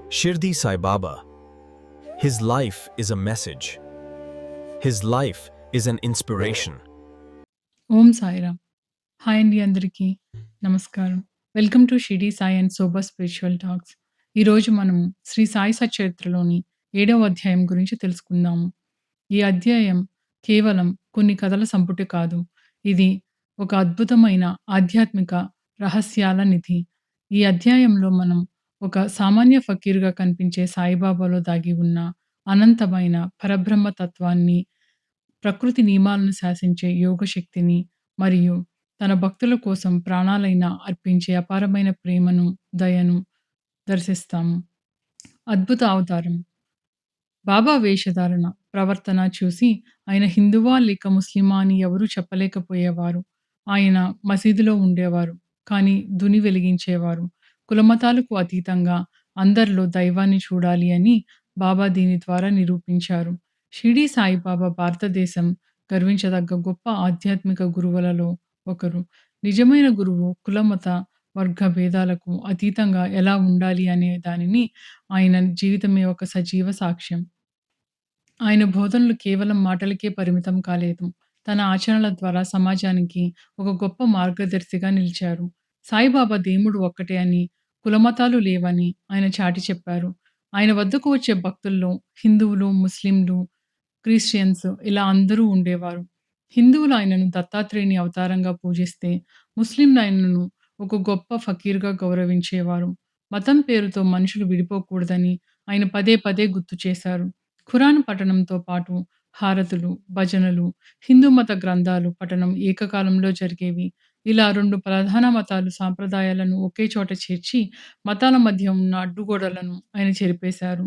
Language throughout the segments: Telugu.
Shirdi Sai Baba. His life is a message. His life is an inspiration. Om Sairam. Hi అండి అందరికీ. నమస్కారం. Welcome to Shirdi Sai and సోబా స్పిరిచువల్ టాక్స్. ఈరోజు మనం శ్రీ సాయి సచరిత్రలోని 7వ అధ్యాయం గురించి తెలుసుకుందాము. ఈ అధ్యాయం కేవలం కొన్ని కథల సంపుటి కాదు. ఇది ఒక అద్భుతమైన ఆధ్యాత్మిక రహస్యాల నిధి. ఈ అధ్యాయంలో మనం ఒక సామాన్య ఫకీర్‌గా కనిపించే సాయిబాబాలో దాగి ఉన్న అనంతమైన పరబ్రహ్మ తత్వాన్ని, ప్రకృతి నియమాలను శాసించే యోగ శక్తిని మరియు తన భక్తుల కోసం ప్రాణాలైనా అర్పించే అపారమైన ప్రేమను, దయను దర్శిస్తాము. అద్భుత అవతారం. బాబా వేషధారణ, ప్రవర్తన చూసి ఆయన హిందువా లేక ముస్లిమా అని ఎవరూ చెప్పలేకపోయేవారు. ఆయన మసీదులో ఉండేవారు. కానీ దుని వెలిగించేవారు. కులమతాలకు అతీతంగా అందరిలో దైవాన్ని చూడాలి అని బాబా దీని ద్వారా నిరూపించారు. షిరిడీ సాయిబాబా భారతదేశం గర్వించదగ్గ గొప్ప ఆధ్యాత్మిక గురువులలో ఒకరు. నిజమైన గురువు కులమత, వర్గ భేదాలకు అతీతంగా ఎలా ఉండాలి అనే దానిని ఆయన జీవితమే ఒక సజీవ సాక్ష్యం. ఆయన బోధనలు కేవలం మాటలకే పరిమితం కాలేదు. తన ఆచరణల ద్వారా సమాజానికి ఒక గొప్ప మార్గదర్శిగా నిలిచారు. సాయిబాబా దేవుడు ఒక్కటే అని, కులమతాలు లేవని ఆయన చాటి చెప్పారు. ఆయన వద్దకు వచ్చే భక్తుల్లో హిందువులు, ముస్లింలు, క్రిస్టియన్స్ ఇలా అందరూ ఉండేవారు. హిందువులు ఆయనను దత్తాత్రేయుని అవతారంగా పూజిస్తే, ముస్లింలు ఆయనను ఒక గొప్ప ఫకీర్‌గా గౌరవించేవారు. మతం పేరుతో మనుషులు విడిపోకూడదని ఆయన పదే పదే గుర్తు చేశారు. ఖురాన్ పఠనంతో పాటు హారతులు, భజనలు, హిందూ మత గ్రంథాలు పఠనం ఏకకాలంలో జరిగేవి. ఇలా 2 ప్రధాన మతాలు సాంప్రదాయాలను ఒకే చోట చేర్చి, మతాల మధ్య ఉన్న అడ్డుగోడలను ఆయన చెరిపేశారు.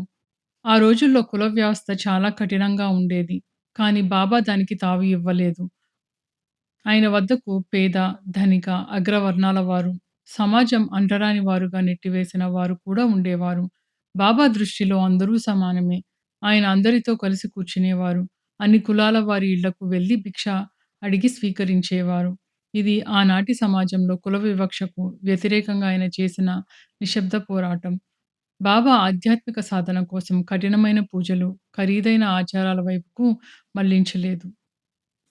ఆ రోజుల్లో కుల వ్యవస్థ చాలా కఠినంగా ఉండేది. కానీ బాబా దానికి తావు ఇవ్వలేదు. ఆయన వద్దకు పేద, ధనిక, అగ్రవర్ణాల వారు, సమాజం అంటరాని వారుగా నెట్టివేసిన వారు కూడా ఉండేవారు. బాబా దృష్టిలో అందరూ సమానమే. ఆయన అందరితో కలిసి కూర్చునేవారు. అన్ని కులాల వారి ఇళ్లకు వెళ్లి భిక్ష అడిగి స్వీకరించేవారు. ఇది ఆనాటి సమాజంలో కుల వివక్షకు వ్యతిరేకంగా ఆయన చేసిన నిశ్శబ్ద పోరాటం. బాబా ఆధ్యాత్మిక సాధన కోసం కఠినమైన పూజలు, ఖరీదైన ఆచారాల వైపుకు మళ్లించలేదు.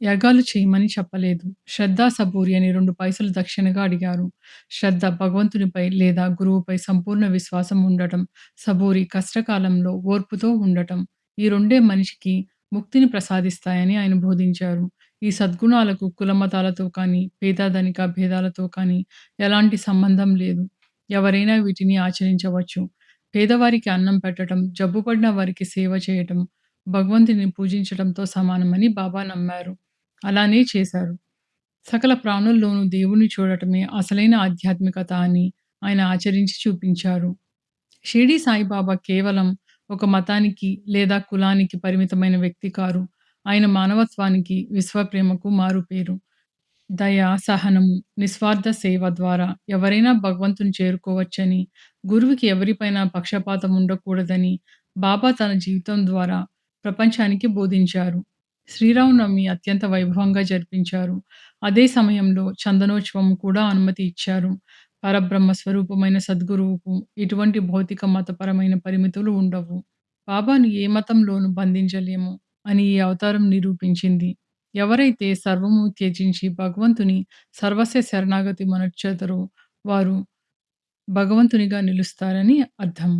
యాగాలు చేయమని చెప్పలేదు. శ్రద్ధ, సబూరి అని 2 పైసలు దక్షిణగా అడిగారు. శ్రద్ధ భగవంతునిపై లేదా గురువుపై సంపూర్ణ విశ్వాసం ఉండటం. సబూరి కష్టకాలంలో ఓర్పుతో ఉండటం. ఈ రెండే మనిషికి ముక్తిని ప్రసాదిస్తాయని ఆయన బోధించారు. ఈ సద్గుణాలకు కులమతాలతో కానీ, పేద ధనిక భేదాలతో కానీ ఎలాంటి సంబంధం లేదు. ఎవరైనా వీటిని ఆచరించవచ్చు. పేదవారికి అన్నం పెట్టటం, జబ్బుపడిన వారికి సేవ చేయటం, భగవంతుని పూజించటంతో సమానమని బాబా నమ్మారు. అలానే చేశారు. సకల ప్రాణుల్లోనూ దేవుణ్ణి చూడటమే అసలైన ఆధ్యాత్మికత అని ఆయన ఆచరించి చూపించారు. షిరిడీ సాయిబాబా కేవలం ఒక మతానికి లేదా కులానికి పరిమితమైన వ్యక్తి కారు. ఆయన మానవత్వానికి, విశ్వప్రేమకు మారుపేరు. దయ, సహనము, నిస్వార్థ సేవ ద్వారా ఎవరైనా భగవంతుని చేరుకోవచ్చని, గురువుకి ఎవరిపైనా పక్షపాతం ఉండకూడదని బాబా తన జీవితం ద్వారా ప్రపంచానికి బోధించారు. శ్రీరామనవమి అత్యంత వైభవంగా జరిపించారు. అదే సమయంలో చందనోత్సవం కూడా అనుమతి ఇచ్చారు. పరబ్రహ్మ స్వరూపమైన సద్గురువుకు ఎటువంటి భౌతిక మతపరమైన పరిమితులు ఉండవు. బాబాను ఏ మతంలోనూ బంధించలేము అని ఈ అవతారం నిరూపించింది. ఎవరైతే సర్వము త్యజించి భగవంతుని సర్వస్వ శరణాగతి మనర్చెదరో వారు భగవంతునిగా నిలుస్తారని అర్థం.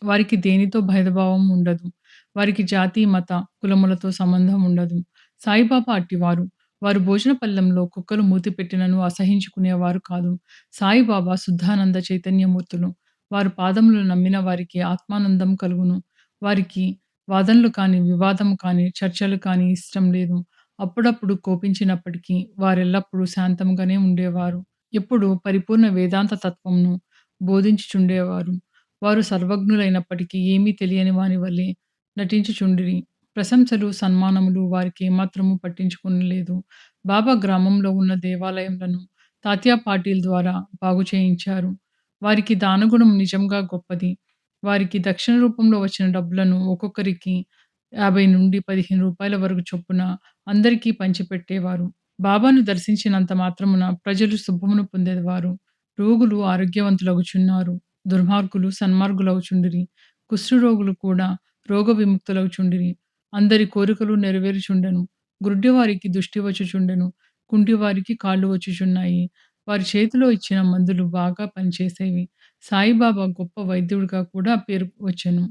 వారికి దేనితో భేదభావం ఉండదు. వారికి జాతి, మత, కులములతో సంబంధం ఉండదు. సాయిబాబా అట్టివారు. వారు భోజన పళ్ళెంలో కుక్కలు మూతి పెట్టినను అసహించుకునేవారు కాదు. సాయిబాబా శుద్ధానంద చైతన్యమూర్తులు. వారు పాదములు నమ్మిన వారికి ఆత్మానందం కలుగును. వారికి వాదనలు కానీ, వివాదం కానీ, చర్చలు కానీ ఇష్టం లేదు. అప్పుడప్పుడు కోపించినప్పటికీ వారెల్లప్పుడూ శాంతంగానే ఉండేవారు. ఎప్పుడూ పరిపూర్ణ వేదాంత తత్వంను బోధించుచుండేవారు. వారు సర్వజ్ఞులైనప్పటికీ ఏమీ తెలియని వాని వలె నటించుచుండిరి. ప్రశంసలు, సన్మానములు వారికి ఏమాత్రము పట్టించుకొనలేదు. బాబా గ్రామంలో ఉన్న దేవాలయములను తాత్యా పాటీల్ ద్వారా బాగు చేయించారు. వారికి దానగుణం నిజంగా గొప్పది. వారికి దక్షిణ రూపంలో వచ్చిన డబ్బులను ఒక్కొక్కరికి 50-15 వరకు చొప్పున అందరికీ పంచిపెట్టేవారు. బాబాను దర్శించినంత మాత్రమున ప్రజలు శుభమును పొందేవారు. రోగులు ఆరోగ్యవంతులగుచున్నారు. దుర్మార్గులు సన్మార్గులవుచుండిరి. కుష్ఠరోగులు కూడా రోగ విముక్తులవుచుండిరి. అందరి కోరికలు నెరవేరుచుండెను. గ్రుడ్డివారికి దృష్టి వచ్చుచుండెను. కుంటివారికి కాళ్ళు వచ్చుచున్నాయి. వారి చేతిలో ఇచ్చిన మందులు బాగా పనిచేసేవి. సాయిబాబా గొప్ప వైద్యుడిగా కూడా పేరు వచ్చెను.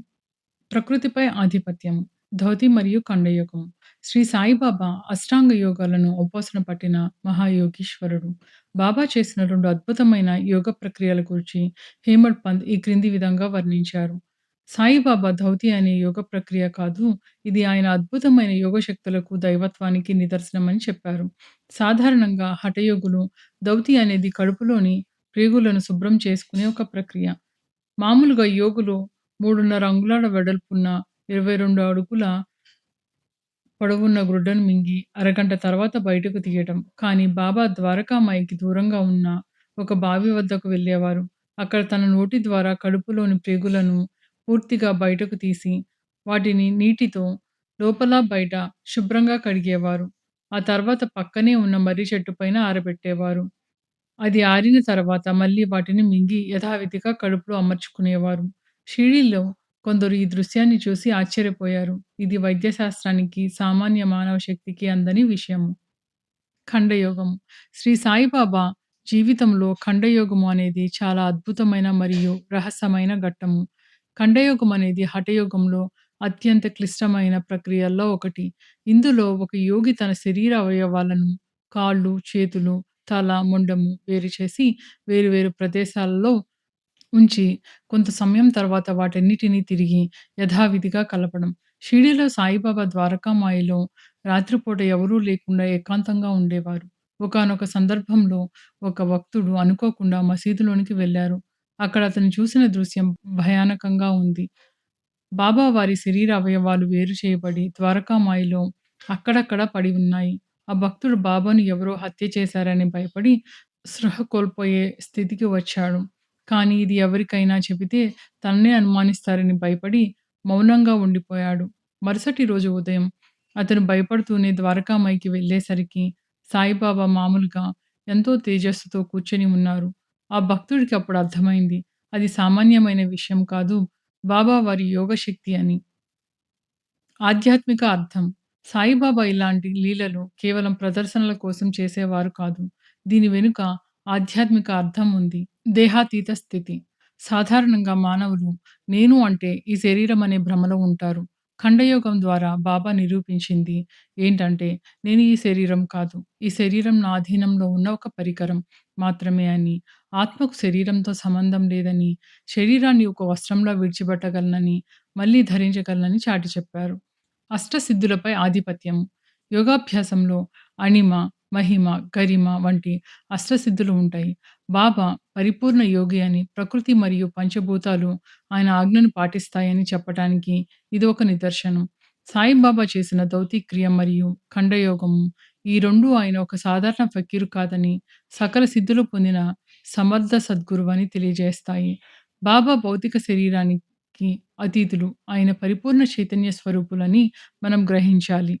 ప్రకృతిపై ఆధిపత్యం. ధౌతి మరియు ఖండయోగం. శ్రీ సాయిబాబా అష్టాంగ యోగాలను ఉపాసన పట్టిన మహాయోగీశ్వరుడు. బాబా చేసిన 2 అద్భుతమైన యోగ ప్రక్రియల గురించి హేమడ్ పంత్ ఈ క్రింది విధంగా వర్ణించారు. సాయిబాబా ధౌతి అనే యోగ ప్రక్రియ కాదు, ఇది ఆయన అద్భుతమైన యోగ శక్తులకు, దైవత్వానికి నిదర్శనమని చెప్పారు. సాధారణంగా హఠయోగులు ధౌతి అనేది కడుపులోని ప్రేగులను శుభ్రం చేసుకునే ఒక ప్రక్రియ. మామూలుగా యోగులు 3.5 అంగుళాల వెడల్పున్న 22 అడుగుల పొడవున్న గ్రుడ్డను మింగి అరగంట తర్వాత బయటకు తీయటం. కానీ బాబా ద్వారకామాయికి దూరంగా ఉన్న ఒక బావి వద్దకు వెళ్ళేవారు. అక్కడ తన నోటి ద్వారా కడుపులోని ప్రేగులను పూర్తిగా బయటకు తీసి, వాటిని నీటితో లోపల, బయట శుభ్రంగా కడిగేవారు. ఆ తర్వాత పక్కనే ఉన్న మర్రి చెట్టు పైన ఆరబెట్టేవారు. అది ఆరిన తర్వాత మళ్ళీ వాటిని మింగి యథావిధిగా కడుపులో అమర్చుకునేవారు. షిరిడీలో కొందరు ఈ దృశ్యాన్ని చూసి ఆశ్చర్యపోయారు. ఇది వైద్యశాస్త్రానికి, సామాన్య మానవ శక్తికి అందని విషయము. ఖండయోగం. శ్రీ సాయిబాబా జీవితంలో ఖండయోగము అనేది చాలా అద్భుతమైన మరియు రహస్యమైన ఘట్టము. ఖండయోగం అనేది హఠయోగంలో అత్యంత క్లిష్టమైన ప్రక్రియల్లో ఒకటి. ఇందులో ఒక యోగి తన శరీర అవయవాలను కాళ్ళు, చేతులు, తల, మొండెము వేరు చేసి వేరు వేరు ప్రదేశాలలో ఉంచి కొంత సమయం తర్వాత వాటన్నిటిని తిరిగి యథావిధిగా కలపడం. షిరిడీలో సాయిబాబా ద్వారకామాయిలో రాత్రిపూట ఎవరూ లేకుండా ఏకాంతంగా ఉండేవారు. ఒకానొక సందర్భంలో ఒక భక్తుడు అనుకోకుండా మసీదులోనికి వెళ్లారు. అక్కడ అతను చూసిన దృశ్యం భయానకంగా ఉంది. బాబా వారి శరీర అవయవాలు వేరు చేయబడి ద్వారకామాయిలో అక్కడక్కడ పడి ఉన్నాయి. ఆ భక్తుడు బాబాను ఎవరో హత్య చేశారని భయపడి స్పృహ కోల్పోయే స్థితికి వచ్చాడు. కానీ ఇది ఎవరికైనా చెబితే తననే అనుమానిస్తారని భయపడి మౌనంగా ఉండిపోయాడు. మరుసటి రోజు ఉదయం అతను భయపడుతూనే ద్వారకామాయికి వెళ్ళేసరికి సాయిబాబా మామూలుగా ఎంతో తేజస్సుతో కూర్చొని ఉన్నారు. ఆ భక్తుడికి అప్పుడు అర్థమైంది. అది సామాన్యమైన విషయం కాదు, బాబా వారి యోగశక్తి అని. ఆధ్యాత్మిక అర్థం. సాయిబాబా ఇలాంటి లీలలు కేవలం ప్రదర్శనల కోసం చేసేవారు కాదు. దీని వెనుక ఆధ్యాత్మిక అర్థం ఉంది. దేహాతీత స్థితి. సాధారణంగా మానవులు నేను అంటే ఈ శరీరం అనే భ్రమలో ఉంటారు. ఖండయోగం ద్వారా బాబా నిరూపించింది ఏంటంటే, నేను ఈ శరీరం కాదు. ఈ శరీరం నా అధీనంలో ఉన్న ఒక పరికరం మాత్రమే అని, ఆత్మకు శరీరంతో సంబంధం లేదని, శరీరాన్ని ఒక వస్త్రంలా విడిచిపెట్టగలనని, మళ్ళీ ధరించగలనని చాటి చెప్పారు. అష్టసిద్ధులపై ఆధిపత్యం. యోగాభ్యాసంలో అణిమ, మహిమ, గరిమ వంటి అష్టసిద్ధులు ఉంటాయి. బాబా పరిపూర్ణ యోగి అని, ప్రకృతి మరియు పంచభూతాలు ఆయన ఆజ్ఞను పాటిస్తాయని చెప్పటానికి ఇది ఒక నిదర్శనం. సాయిబాబా చేసిన దౌతి క్రియ మరియు ఖండయోగము ఈ 2 ఆయన ఒక సాధారణ ఫకీరు కాదని, సకల సిద్ధులు పొందిన సమర్థ సద్గురువని తెలియజేస్తాయి. బాబా భౌతిక శరీరానికి అతీతులు. ఆయన పరిపూర్ణ చైతన్య స్వరూపులని మనం గ్రహించాలి.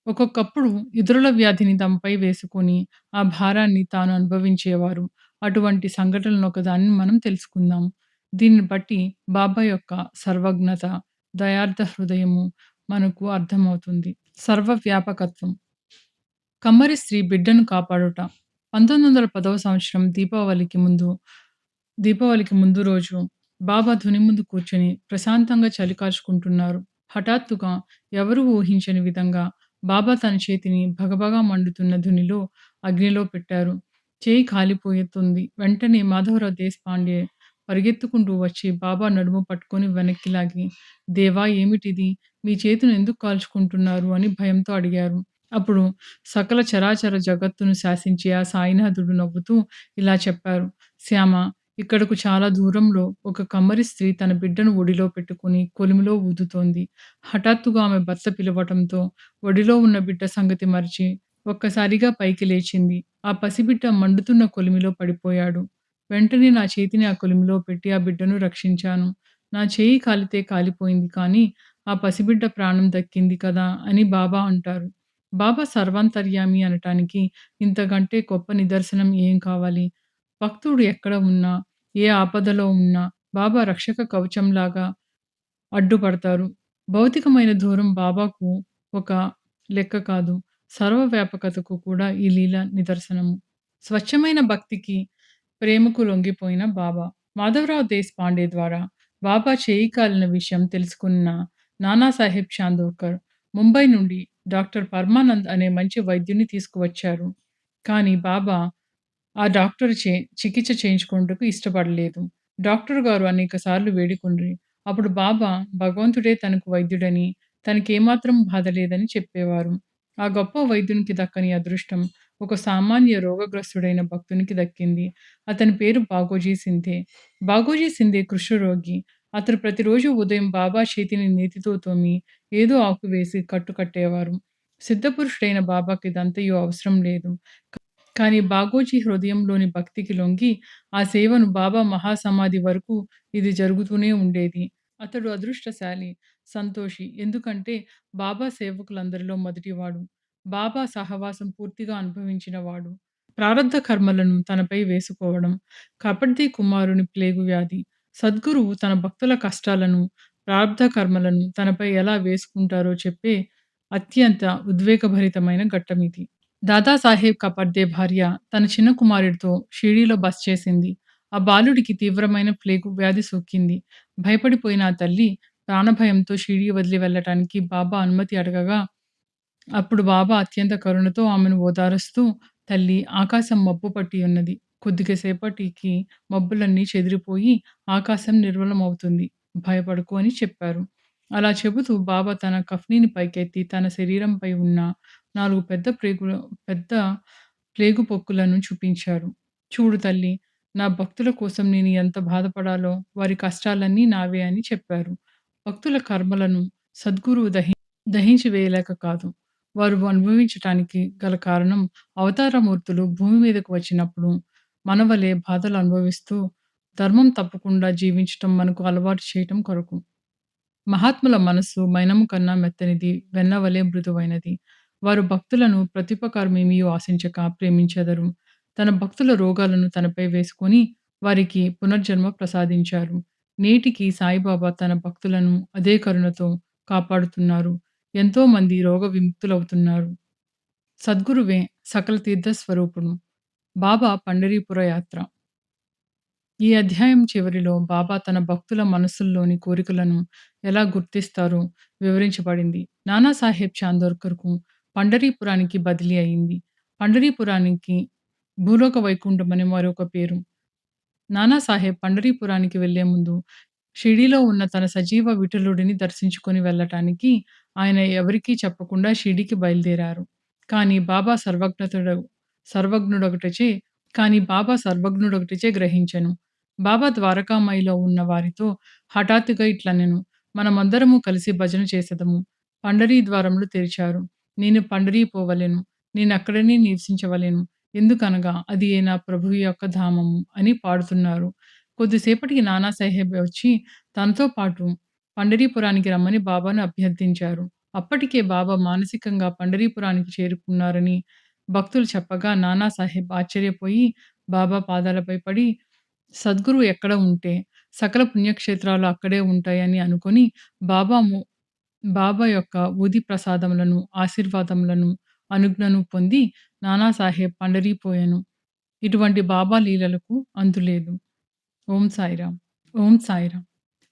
ఒక్కొక్కప్పుడు ఇతరుల వ్యాధిని తమపై వేసుకొని, ఆ భారాన్ని తాను అనుభవించేవారు. అటువంటి సంఘటనలను ఒకదాన్ని మనం తెలుసుకుందాం. దీన్ని బట్టి బాబా యొక్క సర్వజ్ఞత, దయార్థ హృదయము మనకు అర్థమవుతుంది. సర్వవ్యాపకత్వం. కమ్మరి స్త్రీ బిడ్డను కాపాడుట. 1910వ సంవత్సరం దీపావళికి ముందు రోజు బాబా ధుని ముందు కూర్చొని ప్రశాంతంగా చలి కాచుకుంటున్నారు. హఠాత్తుగా ఎవరూ ఊహించని విధంగా బాబా తన చేతిని భగభగా మండుతున్న ధునిలో అగ్నిలో పెట్టారు. చేయి కాలిపోతుంది. వెంటనే మాధవరావు దేశపాండే పరిగెత్తుకుంటూ వచ్చి బాబా నడుము పట్టుకొని వెనక్కి లాగి, "దేవా ఏమిటిది? మీ చేతును ఎందుకు కాల్చుకుంటున్నారు?" అని భయంతో అడిగారు. అప్పుడు సకల చరాచర జగత్తును శాసించే ఆ సాయినాథుడు నవ్వుతూ ఇలా చెప్పారు, "శ్యామ, ఇక్కడకు చాలా దూరంలో ఒక కమ్మరి స్త్రీ తన బిడ్డను ఒడిలో పెట్టుకొని కొలిమిలో ఊదుతోంది. హఠాత్తుగా ఆమె భర్త పిలవటంతో ఒడిలో ఉన్న బిడ్డ సంగతి మరిచి ఒక్కసారిగా పైకి లేచింది. ఆ పసిబిడ్డ మండుతున్న కొలిమిలో పడిపోయాడు. వెంటనే నా చేతిని ఆ కొలిమిలో పెట్టి ఆ బిడ్డను రక్షించాను. నా చేయి కాలితే కాలిపోయింది కానీ ఆ పసిబిడ్డ ప్రాణం దక్కింది కదా" అని బాబా అంటారు. బాబా సర్వాంతర్యామి అనటానికి ఇంతకంటే గొప్ప నిదర్శనం ఏం కావాలి? భక్తుడు ఎక్కడ ఉన్నా, ఏ ఆపదలో ఉన్నా బాబా రక్షక కవచంలాగా అడ్డుపడతారు. భౌతికమైన దూరం బాబాకు ఒక లెక్క కాదు. సర్వవ్యాపకతకు కూడా ఈ లీల నిదర్శనము. స్వచ్ఛమైన భక్తికి, ప్రేమకు లొంగిపోయిన బాబా. మాధవరావు దేశపాండే ద్వారా బాబా చేయి కాలిన విషయం తెలుసుకున్న నానాసాహెబ్ చాందోర్కర్ ముంబై నుండి డాక్టర్ పరమానంద్ అనే మంచి వైద్యుని తీసుకువచ్చారు. కానీ బాబా ఆ డాక్టరుచే చికిత్స చేయించుకొనుటకు ఇష్టపడలేదు. డాక్టర్ గారు అనేక సార్లు వేడుకొండ్రి. అప్పుడు బాబా భగవంతుడే తనకు వైద్యుడని, తనకేమాత్రం బాధ లేదని చెప్పేవారు. ఆ గొప్ప వైద్యునికి దక్కని అదృష్టం ఒక సామాన్య రోగగ్రస్తుడైన భక్తునికి దక్కింది. అతని పేరు బాగోజీ సింధే. బాగోజీ సింధే కుష్ఠరోగి. అతడు ప్రతిరోజు ఉదయం బాబా చేతిని నేతితో తోమి ఏదో ఆకు వేసి కట్టు కట్టేవారు. సిద్ధపురుషుడైన బాబాకి ఇదంతయు అవసరం లేదు. కానీ బాగోజీ హృదయంలోని భక్తికి లొంగి, ఆ సేవను బాబా మహాసమాధి వరకు ఇది జరుగుతూనే ఉండేది. అతడు అదృష్టశాలి, సంతోషి. ఎందుకంటే బాబా సేవకులందరిలో మొదటివాడు. బాబా సహవాసం పూర్తిగా అనుభవించినవాడు. ప్రారబ్ధ కర్మలను తనపై వేసుకోవడం. కపర్ది కుమారుని ప్లేగు వ్యాధి. సద్గురువు తన భక్తుల కష్టాలను, ప్రారబ్ధ కర్మలను తనపై ఎలా వేసుకుంటారో చెప్పే అత్యంత ఉద్వేగభరితమైన ఘట్టమిది. దాదాసాహెబ్ కపర్దే భార్య తన చిన్న కుమారుడితో షిరిడీలో బస చేసింది. ఆ బాలుడికి తీవ్రమైన ప్లేగు వ్యాధి సోకింది. భయపడిపోయిన ఆ తల్లి ప్రాణభయంతో షిరిడీ వదిలి వెళ్ళటానికి బాబా అనుమతి అడగగా, అప్పుడు బాబా అత్యంత కరుణతో ఆమెను ఓదారుస్తూ, "తల్లి, ఆకాశం మబ్బు పట్టి ఉన్నది. కొద్దిగ సేపటికి మబ్బులన్నీ చెదిరిపోయి ఆకాశం నిర్మలమవుతుంది. భయపడకు" అని చెప్పారు. అలా చెబుతూ బాబా తన కఫ్నీని పైకెత్తి తన శరీరంపై ఉన్న 4 పెద్ద ప్లేగు పొక్కులను చూపించారు. "చూడు తల్లీ, నా భక్తుల కోసం నేను ఎంత బాధపడాలో, వారి కష్టాలన్నీ నావే" అని చెప్పారు. భక్తుల కర్మలను సద్గురువు దహించి వేయలేక కాదు. వారు అనుభవించటానికి గల కారణం అవతారమూర్తులు భూమి మీదకు వచ్చినప్పుడు మనవలే బాధలు అనుభవిస్తూ ధర్మం తప్పకుండా జీవించటం మనకు అలవాటు చేయటం కొరకు. మహాత్ముల మనస్సు మైనము కన్నా మెత్తనిది, వెన్నవలె మృదువైనది. వారు భక్తులను ప్రత్యుపకారమేమియూ ఆశించక ప్రేమించెదరు. తన భక్తుల రోగాలను తనపై వేసుకొని వారికి పునర్జన్మ ప్రసాదించారు. నేటికి సాయిబాబా తన భక్తులను అదే కరుణతో కాపాడుతున్నారు. ఎంతో మంది రోగ విముక్తులవుతున్నారు. సద్గురువే సకల తీర్థ స్వరూపుడు. బాబా పండరీపుర యాత్ర. ఈ అధ్యాయం చివరిలో బాబా తన భక్తుల మనస్సుల్లోని కోరికలను ఎలా గుర్తిస్తారో వివరించబడింది. నానాసాహెబ్ చాందోర్కర్‌కు పండరీపురానికి బదిలీ అయింది. పండరీపురానికి భూలోక వైకుంఠం అని మరొక పేరు. నానాసాహెబ్ పండరీపురానికి వెళ్ళే ముందు షిరిడీలో ఉన్న తన సజీవ విఠలుడిని దర్శించుకొని వెళ్ళటానికి ఆయన ఎవరికీ చెప్పకుండా షిరిడీకి బయలుదేరారు. కానీ బాబా సర్వజ్ఞుడొకటచే బాబా సర్వజ్ఞుడొకటిచే గ్రహించెను. బాబా ద్వారకామాయిలో ఉన్న వారితో హఠాత్తుగా ఇట్లనెను: "మనమందరము కలిసి భజన చేసెదము. పండరీ ద్వారములు తెరిచారు. నేను పండరీ పోవలెను. నేనక్కడనే నివసించవలెను. ఎందుకనగా అదియే నా ప్రభువు యొక్క ధామము" అని పాడుతున్నారు. కొద్దిసేపటికి నానాసాహెబ్ వచ్చి తనతో పాటు పండరీపురానికి రమ్మని బాబాను అభ్యర్థించారు. అప్పటికే బాబా మానసికంగా పండరీపురానికి చేరుకున్నారని భక్తులు చెప్పగా నానాసాహెబ్ ఆశ్చర్యపోయి బాబా పాదాలపై పడి, సద్గురువు ఎక్కడ ఉంటే సకల పుణ్యక్షేత్రాలు అక్కడే ఉంటాయని అనుకొని బాబా యొక్క ఊది ప్రసాదములను, ఆశీర్వాదములను, అనుజ్ఞను పొంది నానాసాహెబ్ పండరీపోయెను. ఇటువంటి బాబా లీలలకు అంతులేదు. ఓం సాయిరాం. ఓం సాయిరాం.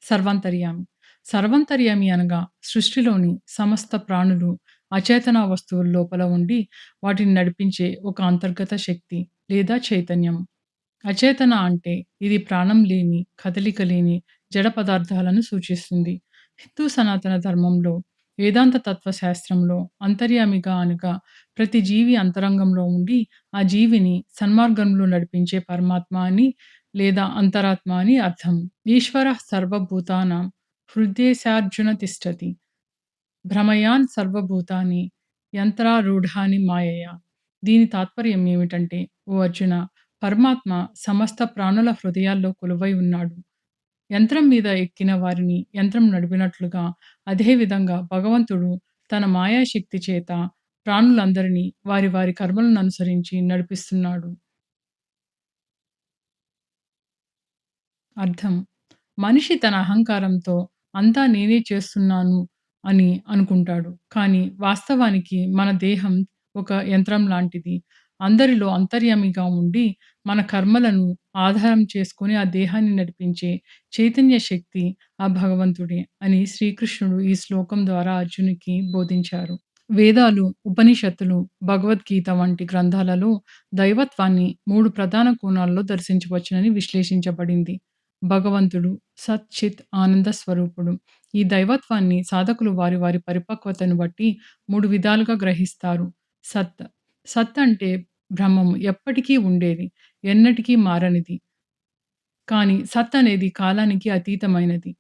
సర్వాంతర్యామి. సర్వాంతర్యామి అనగా సృష్టిలోని సమస్త ప్రాణులు, అచేతన వస్తువుల లోపల ఉండి వాటిని నడిపించే ఒక అంతర్గత శక్తి లేదా చైతన్యం. అచేతన అంటే ఇది ప్రాణం లేని, కదలిక లేని జడ పదార్థాలను సూచిస్తుంది. హిందూ సనాతన ధర్మంలో, వేదాంత తత్వశాస్త్రంలో అంతర్యామిగా అనగా ప్రతి జీవి అంతరంగంలో ఉండి ఆ జీవిని సన్మార్గంలో నడిపించే పరమాత్మ అని లేదా అంతరాత్మ అని అర్థం. ఈశ్వరః సర్వభూతానాం హృద్దేశార్జున తిష్టతి. భ్రమయాన్ సర్వభూతాని యంత్రారూఢాని మాయయా. దీని తాత్పర్యం ఏమిటంటే, ఓ అర్జున, పరమాత్మ సమస్త ప్రాణుల హృదయాల్లో కొలువై ఉన్నాడు. యంత్రం మీద ఎక్కిన వారిని యంత్రం నడిపినట్లుగా, అదే విధంగా భగవంతుడు తన మాయాశక్తి చేత ప్రాణులందరినీ వారి వారి కర్మలను అనుసరించి నడిపిస్తున్నాడు. అర్థం: మనిషి తన అహంకారంతో అంతా నేనే చేస్తున్నాను అని అనుకుంటాడు. కానీ వాస్తవానికి మన దేహం ఒక యంత్రం లాంటిది. అందరిలో అంతర్యామిగా ఉండి మన కర్మలను ఆధారం చేసుకొని ఆ దేహాన్ని నడిపించే చైతన్య శక్తి ఆ భగవంతుడే అని శ్రీకృష్ణుడు ఈ శ్లోకం ద్వారా అర్జునికి బోధించారు. వేదాలు, ఉపనిషత్తులు, భగవద్గీత వంటి గ్రంథాలలో దైవత్వాన్ని 3 ప్రధాన కోణాల్లో దర్శించవచ్చునని విశ్లేషించబడింది. భగవంతుడు సత్, చిత్, ఆనంద స్వరూపుడు. ఈ దైవత్వాన్ని సాధకులు వారి వారి పరిపక్వతను బట్టి 3 విధాలుగా గ్రహిస్తారు. సత్. సత్ అంటే బ్రహ్మము, ఎప్పటికీ ఉండేది, ఎన్నటికీ మారనిది. కానీ సత్ అనేది కాలానికి అతీతమైనది.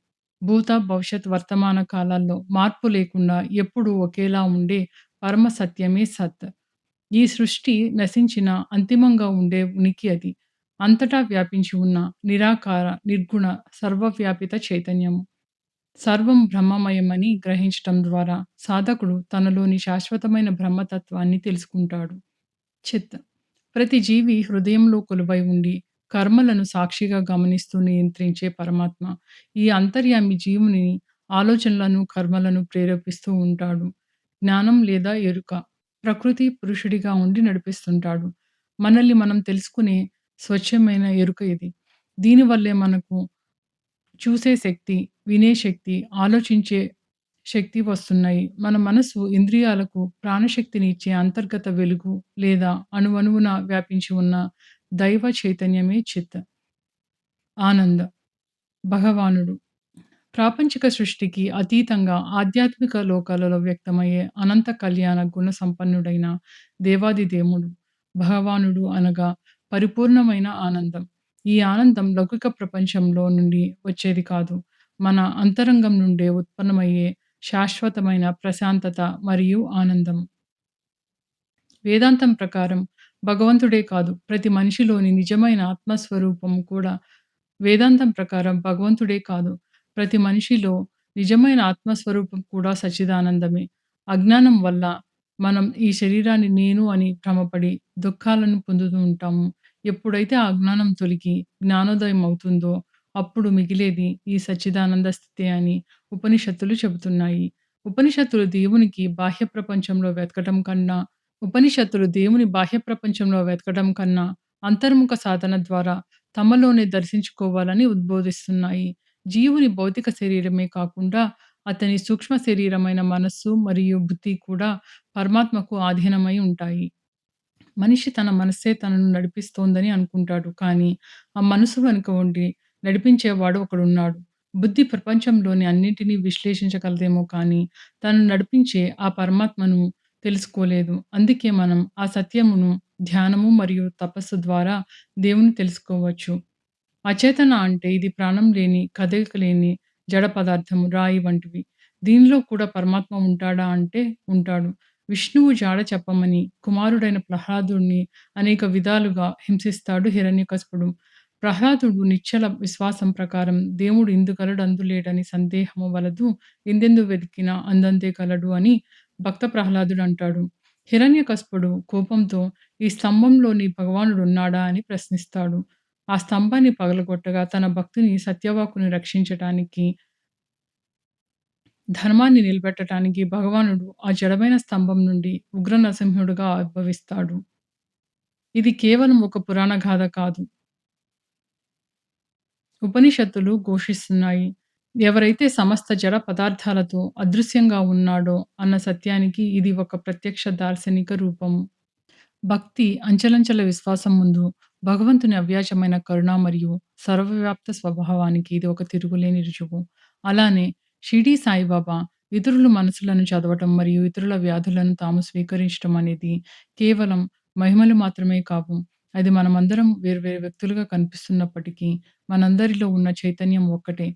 భూత, భవిష్యత్, వర్తమాన కాలాల్లో మార్పు లేకుండా ఎప్పుడూ ఒకేలా ఉండే పరమ సత్యమే సత్. ఈ సృష్టి నశించినా అంతిమంగా ఉండే ఉనికి అది. అంతటా వ్యాపించి ఉన్న నిరాకార, నిర్గుణ, సర్వవ్యాపిత చైతన్యము. సర్వం బ్రహ్మమయమని గ్రహించటం ద్వారా సాధకుడు తనలోని శాశ్వతమైన బ్రహ్మతత్వాన్ని తెలుసుకుంటాడు. చిత్. ప్రతి జీవి హృదయంలో కొలువై ఉండి, కర్మలను సాక్షిగా గమనిస్తూ నియంత్రించే పరమాత్మ. ఈ అంతర్యామి జీవుని ఆలోచనలను, కర్మలను ప్రేరేపిస్తూ ఉంటాడు. జ్ఞానం లేదా ఎరుక. ప్రకృతి పురుషుడిగా ఉండి నడిపిస్తుంటాడు. మనల్ని మనం తెలుసుకునే స్వచ్ఛమైన ఎరుక ఇది. దీనివల్లే మనకు చూసే శక్తి, వినే శక్తి, ఆలోచించే శక్తి వస్తున్నాయి. మన మనసు, ఇంద్రియాలకు ప్రాణశక్తిని ఇచ్చే అంతర్గత వెలుగు లేదా అణువణువున వ్యాపించి ఉన్న దైవ చైతన్యమే చిత్. ఆనంద్. భగవానుడు. ప్రాపంచిక సృష్టికి అతీతంగా ఆధ్యాత్మిక లోకాలలో వ్యక్తమయ్యే అనంత కళ్యాణ గుణ సంపన్నుడైన దేవాది దేవుడు. భగవానుడు అనగా పరిపూర్ణమైన ఆనందం. ఈ ఆనందం లౌకిక ప్రపంచంలో నుండి వచ్చేది కాదు. మన అంతరంగం నుండే ఉత్పన్నమయ్యే శాశ్వతమైన ప్రశాంతత మరియు ఆనందం. వేదాంతం ప్రకారం భగవంతుడే కాదు, ప్రతి మనిషిలోని నిజమైన ఆత్మస్వరూపం కూడా వేదాంతం ప్రకారం భగవంతుడే కాదు, ప్రతి మనిషిలో నిజమైన ఆత్మస్వరూపం కూడా సచ్చిదానందమే. అజ్ఞానం వల్ల మనం ఈ శరీరాన్ని నేను అని భ్రమపడి దుఃఖాలను పొందుతూ ఉంటాము. ఎప్పుడైతే ఆ అజ్ఞానం తొలగి జ్ఞానోదయం అవుతుందో అప్పుడు మిగిలేది ఈ సచ్చిదానంద స్థితే అని ఉపనిషత్తులు చెబుతున్నాయి. ఉపనిషత్తులు దేవునికి బాహ్య ప్రపంచంలో వెతకటం కన్నా ఉపనిషత్తులు దేవుని బాహ్య ప్రపంచంలో వెతకడం కన్నా అంతర్ముఖ సాధన ద్వారా తమలోనే దర్శించుకోవాలని ఉద్బోధిస్తున్నాయి. జీవుని భౌతిక శరీరమే కాకుండా అతని సూక్ష్మ శరీరమైన మనస్సు మరియు బుద్ధి కూడా పరమాత్మకు ఆధీనమై ఉంటాయి. మనిషి తన మనస్సే తనను నడిపిస్తోందని అనుకుంటాడు. కానీ ఆ మనసు వెనుక ఉండి నడిపించేవాడు ఒకడున్నాడు. బుద్ధి ప్రపంచంలోని అన్నింటినీ విశ్లేషించగలదేమో కానీ తనను నడిపించే ఆ పరమాత్మను తెలుసుకోలేదు. అందుకే మనం ఆ సత్యమును ధ్యానము మరియు తపస్సు ద్వారా దేవుని తెలుసుకోవచ్చు. అచేతన అంటే ఇది ప్రాణం లేని, కదలిక లేని జడ పదార్థము, రాయి వంటివి. దీనిలో కూడా పరమాత్మ ఉంటాడా అంటే ఉంటాడు. విష్ణువు జాడ చెప్పమని కుమారుడైన ప్రహ్లాదుడిని అనేక విధాలుగా హింసిస్తాడు హిరణ్యకశిపుడు. ప్రహ్లాదుడు నిశ్చల విశ్వాసం ప్రకారం దేవుడు ఇందుగలడు అందులేడని సందేహము వలదు, ఎందెందు వెతికినా అందంతే కలడు అని భక్త ప్రహ్లాదుడు అంటాడు. హిరణ్యకశిపుడు కోపంతో ఈ స్తంభంలోని భగవానుడున్నాడా అని ప్రశ్నిస్తాడు. ఆ స్తంభాన్ని పగలగొట్టగా తన భక్తుని సత్యవాక్కుని రక్షించటానికి, ధర్మాన్ని నిలబెట్టటానికి భగవానుడు ఆ జడమైన స్తంభం నుండి ఉగ్ర నరసింహుడుగా ఆవిర్భవిస్తాడు. ఇది కేవలం ఒక పురాణ గాథ కాదు. ఉపనిషత్తులు ఘోషిస్తున్నాయి. ఎవరైతే సమస్త జడ పదార్థాలతో అదృశ్యంగా ఉన్నాడో అన్న సత్యానికి ఇది ఒక ప్రత్యక్ష దార్శనిక రూపము. భక్తి, అంచెలంచెల విశ్వాసం ముందు భగవంతుని అవ్యాజమైన కరుణ మరియు సర్వవ్యాప్త స్వభావానికి ఇది ఒక తిరుగులేని రుజువు. అలానే షిరిడీ సాయిబాబా ఇతరుల మనసులను చదవటం మరియు ఇతరుల వ్యాధులను తాము స్వీకరించటం అనేది కేవలం మహిమలు మాత్రమే కావు. అది మనమందరం వేర్వేరు వ్యక్తులుగా కనిపిస్తున్నప్పటికీ మనందరిలో ఉన్న చైతన్యం ఒక్కటే.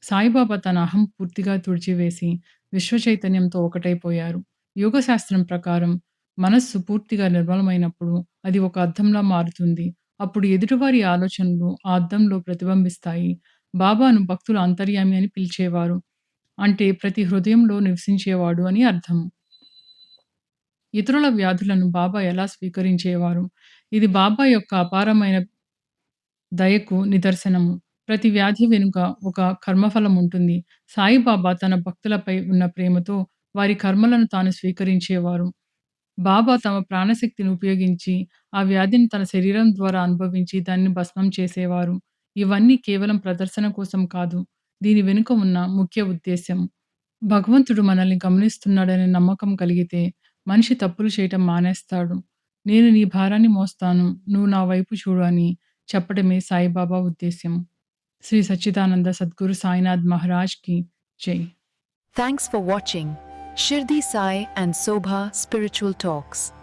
సాయిబాబా తన అహం పూర్తిగా తుడిచివేసి విశ్వ చైతన్యంతో ఒకటైపోయారు. యోగశాస్త్రం ప్రకారం మనస్సు పూర్తిగా నిర్మలమైనప్పుడు అది ఒక అద్దంలా మారుతుంది. అప్పుడు ఎదుటివారి ఆలోచనలు ఆ అద్దంలో ప్రతిబింబిస్తాయి. బాబాను భక్తులు అంతర్యామి అని పిలిచేవారు. అంటే ప్రతి హృదయంలో నివసించేవాడు అని అర్థం. ఇతరుల వ్యాధులను బాబా ఎలా స్వీకరించేవారు? ఇది బాబా యొక్క అపారమైన దయకు నిదర్శనము. ప్రతి వ్యాధి వెనుక ఒక కర్మఫలం ఉంటుంది. సాయిబాబా తన భక్తులపై ఉన్న ప్రేమతో వారి కర్మలను తాను స్వీకరించేవారు. బాబా తమ ప్రాణశక్తిని ఉపయోగించి ఆ వ్యాధిని తన శరీరం ద్వారా అనుభవించి దాన్ని భస్మం చేసేవారు. ఇవన్నీ కేవలం ప్రదర్శన కోసం కాదు. దీని వెనుక ఉన్న ముఖ్య ఉద్దేశ్యం. భగవంతుడు మనల్ని గమనిస్తున్నాడనే నమ్మకం కలిగితే మనిషి తప్పులు చేయటం మానేస్తాడు. నేను నీ భారాన్ని మోస్తాను. నువ్వు నా వైపు చూడు అని చెప్పడమే సాయిబాబా ఉద్దేశ్యం. శ్రీ సచ్చిదానంద సద్గురు సాయినాథ్ మహారాజ్‌కి జై. Thanks for watching Shirdi Sai and Sobha Spiritual Talks.